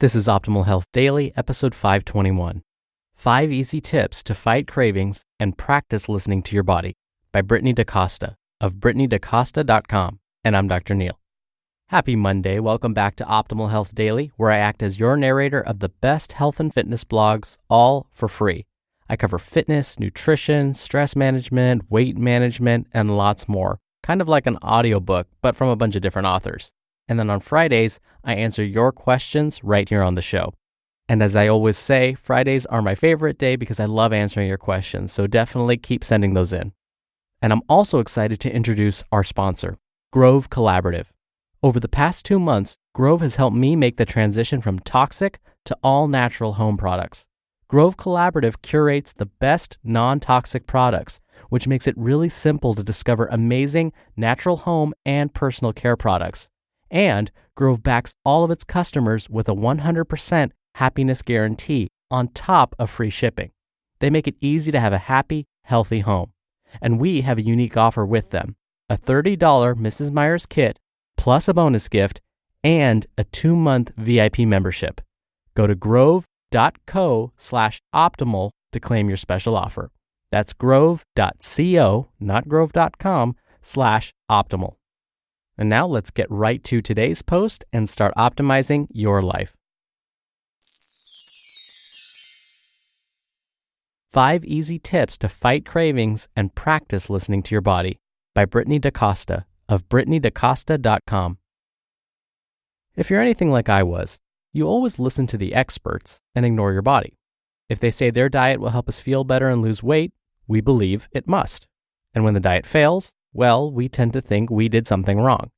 This is Optimal Health Daily, episode 521. 5 Easy Tips to Fight Cravings and Practice Listening to Your Body by Brittney daCosta of BrittneydaCosta.com. And I'm Dr. Neil. Happy Monday. Welcome back to Optimal Health Daily, where I act as your narrator of the best health and fitness blogs, all for free. I cover fitness, nutrition, stress management, weight management, and lots more. Kind of like an audiobook, but from a bunch of different authors. And then on Fridays, I answer your questions right here on the show. And as I always say, Fridays are my favorite day because I love answering your questions, so definitely keep sending those in. And I'm also excited to introduce our sponsor, Grove Collaborative. Over the past 2 months, Grove has helped me make the transition from toxic to all-natural home products. Grove Collaborative curates the best non-toxic products, which makes it really simple to discover amazing natural home and personal care products. And Grove backs all of its customers with a 100% happiness guarantee on top of free shipping. They make it easy to have a happy, healthy home. And we have a unique offer with them, a $30 Mrs. Meyer's kit, plus a bonus gift, and a 2-month VIP membership. Go to grove.co/optimal to claim your special offer. That's grove.co, not grove.com/optimal. And now let's get right to today's post and start optimizing your life. 5 Easy Tips to Fight Cravings and Practice Listening to Your Body by Brittney daCosta of BrittneydaCosta.com. If you're anything like I was, you always listen to the experts and ignore your body. If they say their diet will help us feel better and lose weight, we believe it must. And when the diet fails, well, we tend to think we did something wrong.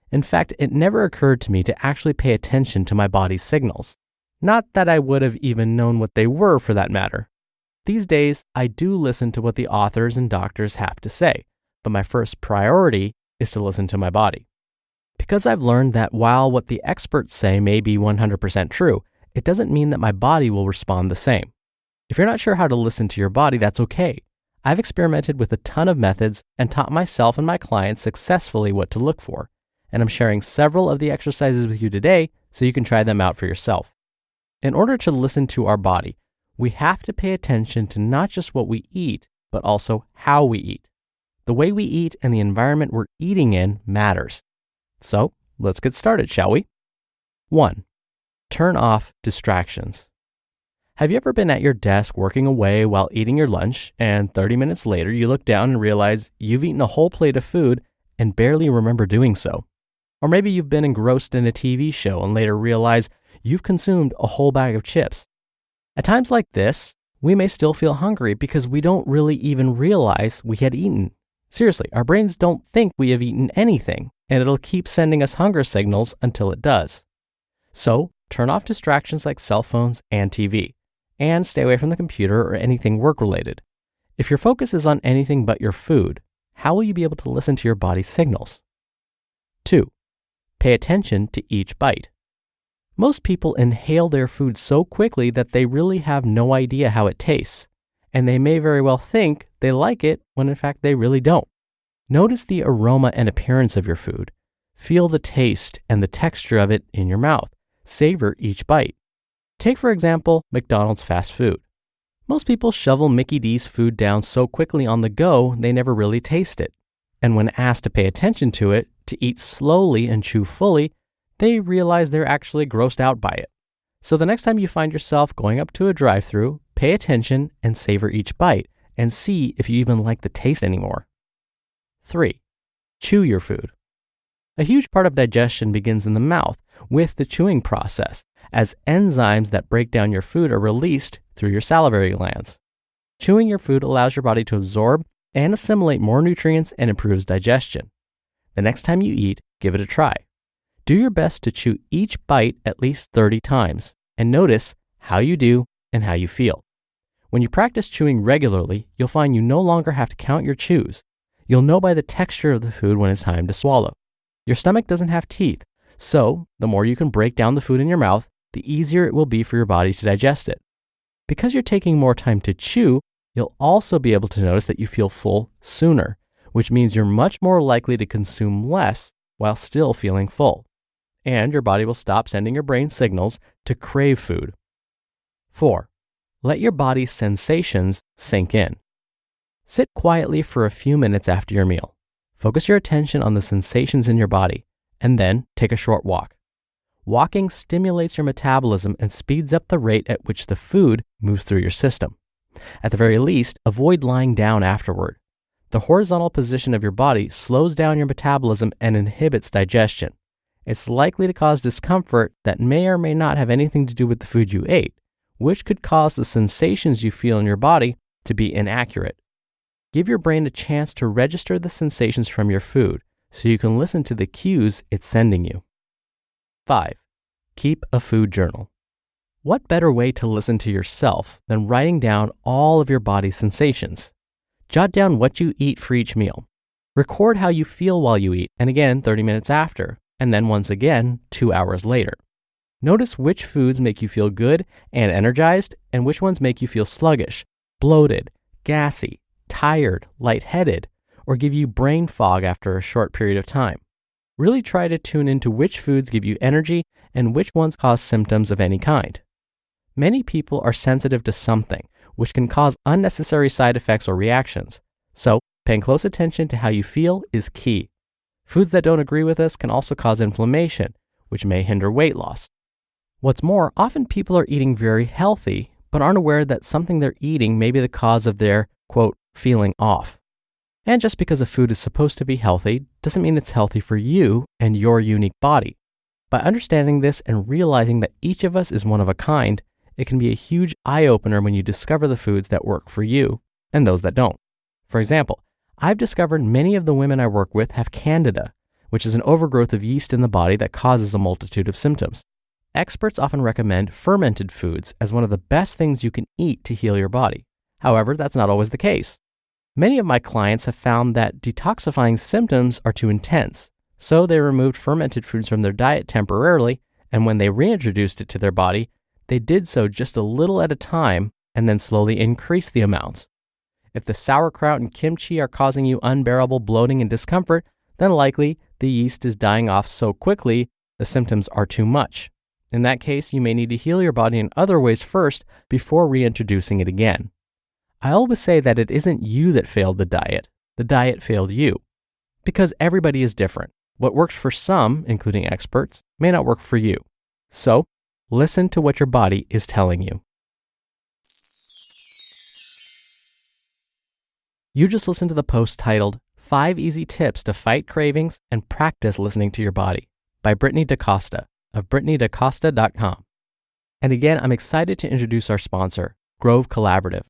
In fact, it never occurred to me to actually pay attention to my body's signals. Not that I would have even known what they were for that matter. These days, I do listen to what the authors and doctors have to say, but my first priority is to listen to my body. Because I've learned that while what the experts say may be 100% true, it doesn't mean that my body will respond the same. If you're not sure how to listen to your body, that's okay. I've experimented with a ton of methods and taught myself and my clients successfully what to look for, and I'm sharing several of the exercises with you today so you can try them out for yourself. In order to listen to our body, we have to pay attention to not just what we eat, but also how we eat. The way we eat and the environment we're eating in matters. So let's get started, shall we? 1. Turn off distractions. Have you ever been at your desk working away while eating your lunch, and 30 minutes later you look down and realize you've eaten a whole plate of food and barely remember doing so? Or maybe you've been engrossed in a TV show and later realize you've consumed a whole bag of chips. At times like this, we may still feel hungry because we don't really even realize we had eaten. Seriously, our brains don't think we have eaten anything, and it'll keep sending us hunger signals until it does. So, turn off distractions like cell phones and TV. And stay away from the computer or anything work-related. If your focus is on anything but your food, how will you be able to listen to your body's signals? 2. Pay attention to each bite. Most people inhale their food so quickly that they really have no idea how it tastes, and they may very well think they like it when in fact they really don't. Notice the aroma and appearance of your food. Feel the taste and the texture of it in your mouth. Savor each bite. Take, for example, McDonald's fast food. Most people shovel Mickey D's food down so quickly on the go, they never really taste it. And when asked to pay attention to it, to eat slowly and chew fully, they realize they're actually grossed out by it. So the next time you find yourself going up to a drive-thru, pay attention and savor each bite and see if you even like the taste anymore. 3. Chew your food. A huge part of digestion begins in the mouth with the chewing process, as enzymes that break down your food are released through your salivary glands. Chewing your food allows your body to absorb and assimilate more nutrients and improves digestion. The next time you eat, give it a try. Do your best to chew each bite at least 30 times and notice how you do and how you feel. When you practice chewing regularly, you'll find you no longer have to count your chews. You'll know by the texture of the food when it's time to swallow. Your stomach doesn't have teeth, so the more you can break down the food in your mouth, the easier it will be for your body to digest it. Because you're taking more time to chew, you'll also be able to notice that you feel full sooner, which means you're much more likely to consume less while still feeling full. and your body will stop sending your brain signals to crave food. 4. Let your body's sensations sink in. Sit quietly for a few minutes after your meal. Focus your attention on the sensations in your body, and then take a short walk. Walking stimulates your metabolism and speeds up the rate at which the food moves through your system. At the very least, avoid lying down afterward. The horizontal position of your body slows down your metabolism and inhibits digestion. It's likely to cause discomfort that may or may not have anything to do with the food you ate, which could cause the sensations you feel in your body to be inaccurate. Give your brain a chance to register the sensations from your food so you can listen to the cues it's sending you. 5. Keep a food journal. What better way to listen to yourself than writing down all of your body's sensations? Jot down what you eat for each meal. Record how you feel while you eat, and again 30 minutes after, and then once again 2 hours later. Notice which foods make you feel good and energized, and which ones make you feel sluggish, bloated, gassy, tired, lightheaded, or give you brain fog after a short period of time. Really try to tune into which foods give you energy and which ones cause symptoms of any kind. Many people are sensitive to something, which can cause unnecessary side effects or reactions. So, paying close attention to how you feel is key. Foods that don't agree with us can also cause inflammation, which may hinder weight loss. What's more, often people are eating very healthy, but aren't aware that something they're eating may be the cause of their, quote, feeling off. And just because a food is supposed to be healthy doesn't mean it's healthy for you and your unique body. By understanding this and realizing that each of us is one of a kind, it can be a huge eye-opener when you discover the foods that work for you and those that don't. For example, I've discovered many of the women I work with have candida, which is an overgrowth of yeast in the body that causes a multitude of symptoms. Experts often recommend fermented foods as one of the best things you can eat to heal your body. However, that's not always the case. Many of my clients have found that detoxifying symptoms are too intense, so they removed fermented foods from their diet temporarily, and when they reintroduced it to their body, they did so just a little at a time and then slowly increased the amounts. If the sauerkraut and kimchi are causing you unbearable bloating and discomfort, then likely the yeast is dying off so quickly the symptoms are too much. In that case, you may need to heal your body in other ways first before reintroducing it again. I always say that it isn't you that failed the diet failed you. Because everybody is different. What works for some, including experts, may not work for you. So, listen to what your body is telling you. You just listened to the post titled 5 Easy Tips to Fight Cravings and Practice Listening to Your Body by Brittney daCosta of Brittney daCosta.com. And again, I'm excited to introduce our sponsor, Grove Collaborative.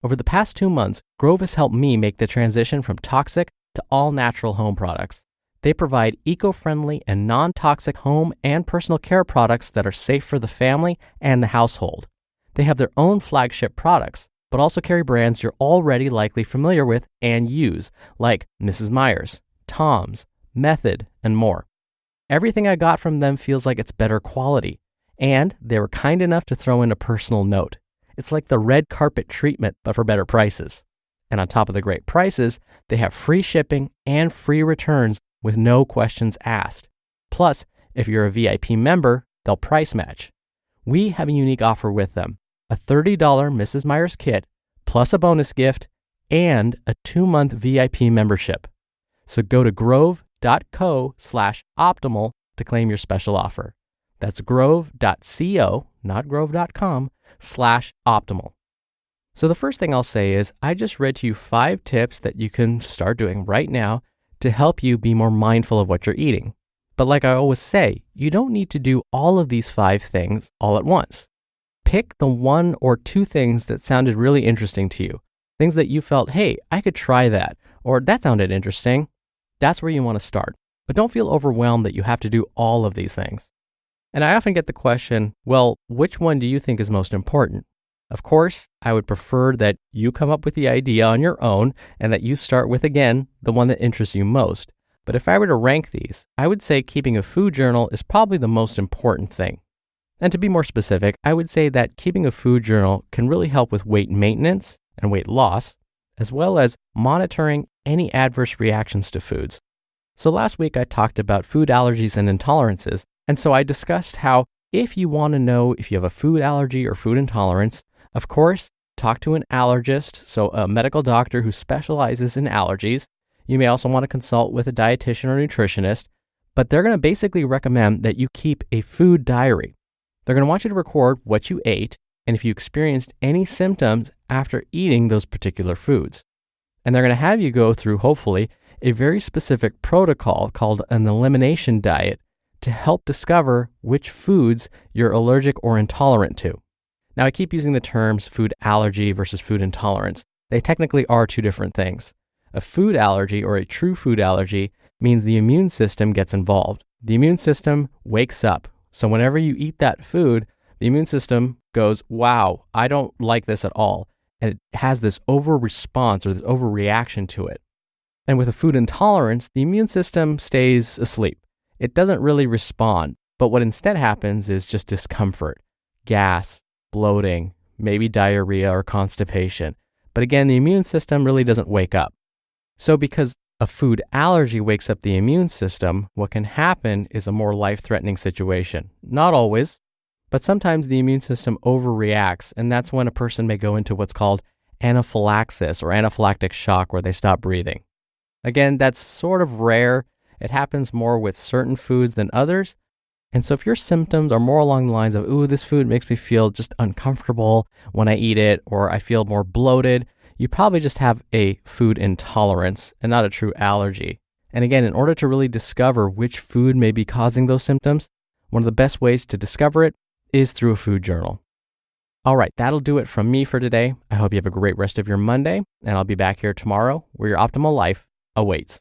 Over the past 2 months, Grove has helped me make the transition from toxic to all-natural home products. They provide eco-friendly and non-toxic home and personal care products that are safe for the family and the household. They have their own flagship products, but also carry brands you're already likely familiar with and use, like Mrs. Meyer's, Tom's, Method, and more. Everything I got from them feels like it's better quality, and they were kind enough to throw in a personal note. It's like the red carpet treatment, but for better prices. And on top of the great prices, they have free shipping and free returns with no questions asked. Plus, if you're a VIP member, they'll price match. We have a unique offer with them, a $30 Mrs. Meyer's kit, plus a bonus gift, and a 2-month VIP membership. So go to grove.co/optimal to claim your special offer. That's grove.co, not grove.com, /optimal. So the first thing I'll say is I just read to you 5 tips that you can start doing right now to help you be more mindful of what you're eating. But like I always say, you don't need to do all of these 5 things all at once. Pick the 1 or 2 things that sounded really interesting to you, things that you felt, hey, I could try that, or that sounded interesting. That's where you want to start. But don't feel overwhelmed that you have to do all of these things. And I often get the question, well, which one do you think is most important? Of course, I would prefer that you come up with the idea on your own and that you start with, again, the one that interests you most. But if I were to rank these, I would say keeping a food journal is probably the most important thing. And to be more specific, I would say that keeping a food journal can really help with weight maintenance and weight loss, as well as monitoring any adverse reactions to foods. So last week I talked about food allergies and intolerances, and so I discussed how if you want to know if you have a food allergy or food intolerance, of course, talk to an allergist, so a medical doctor who specializes in allergies. You may also want to consult with a dietitian or nutritionist, but they're going to basically recommend that you keep a food diary. They're going to want you to record what you ate and if you experienced any symptoms after eating those particular foods. And they're going to have you go through, hopefully, a very specific protocol called an elimination diet to help discover which foods you're allergic or intolerant to. Now, I keep using the terms food allergy versus food intolerance. They technically are two different things. A food allergy or a true food allergy means the immune system gets involved. The immune system wakes up. So whenever you eat that food, the immune system goes, wow, I don't like this at all. And it has this over-response or this overreaction to it. And with a food intolerance, the immune system stays asleep. It doesn't really respond, but what instead happens is just discomfort, gas, bloating, maybe diarrhea or constipation. But again, the immune system really doesn't wake up. So because a food allergy wakes up the immune system, what can happen is a more life-threatening situation. Not always, but sometimes the immune system overreacts, and that's when a person may go into what's called anaphylaxis or anaphylactic shock, where they stop breathing. Again, that's sort of rare. It happens more with certain foods than others. And so if your symptoms are more along the lines of, ooh, this food makes me feel just uncomfortable when I eat it, or I feel more bloated, you probably just have a food intolerance and not a true allergy. And again, in order to really discover which food may be causing those symptoms, one of the best ways to discover it is through a food journal. All right, that'll do it from me for today. I hope you have a great rest of your Monday, and I'll be back here tomorrow where your optimal life awaits.